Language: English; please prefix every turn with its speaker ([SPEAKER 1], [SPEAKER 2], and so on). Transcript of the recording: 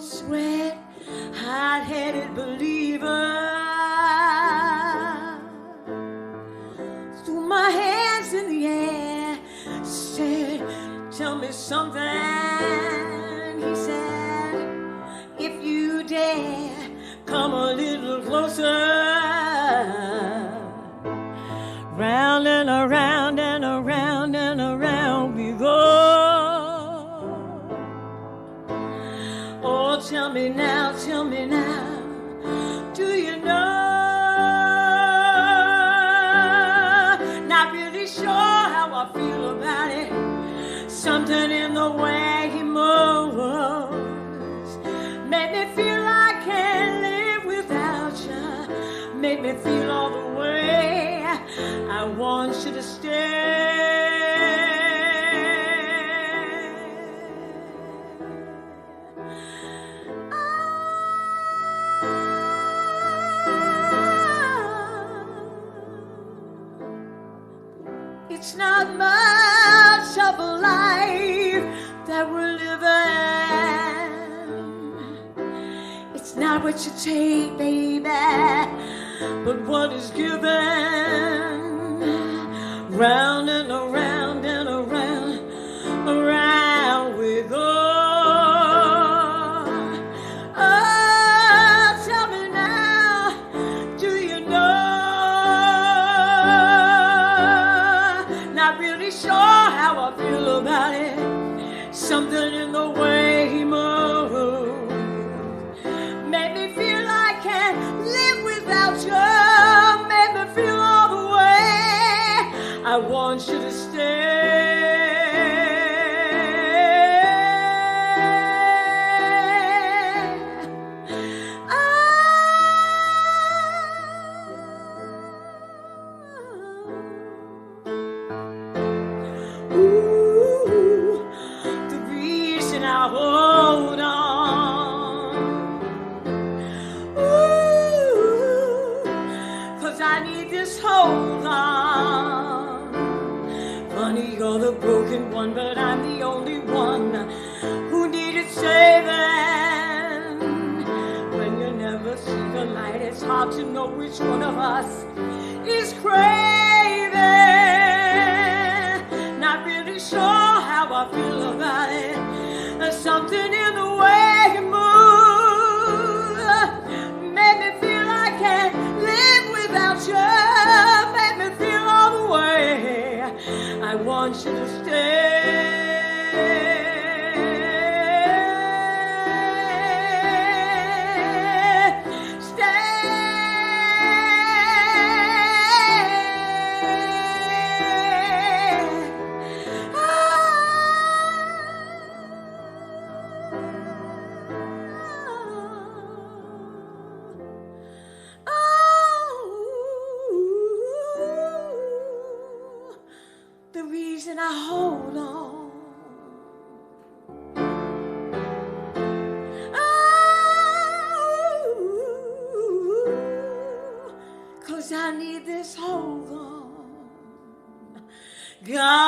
[SPEAKER 1] sweat, hot-headed believer. Threw my hands in the air, said, tell me something. He said, if you dare, come a little closer. Round and around and around and around we go. Oh, tell me now, do you know? Not really sure how I feel about it. Something in the way he moves made me feel I can't live without you. Made me feel all the way I want you to stay. It's not much of a life that we're living. It's not what you take, baby, but what is given. Round and around and around, around we go. Oh, tell me now, do you know? Not really sure how I feel about it. Something in the way he moves made me feel I can't live without you. Made me feel all the way I want you to stay. Ooh, the reason I hold on. Ooh, 'cause I need this hold on. Funny, you're the broken one, but I'm the only one who needed saving. When you never see the light, it's hard to know which one of us is craving. Not really sure how I feel about it. There's something in the way you move made me feel I can't live without you. Made me feel all the way I want you to stay. The reason I hold on. Oh, 'cause I need this hold on. God.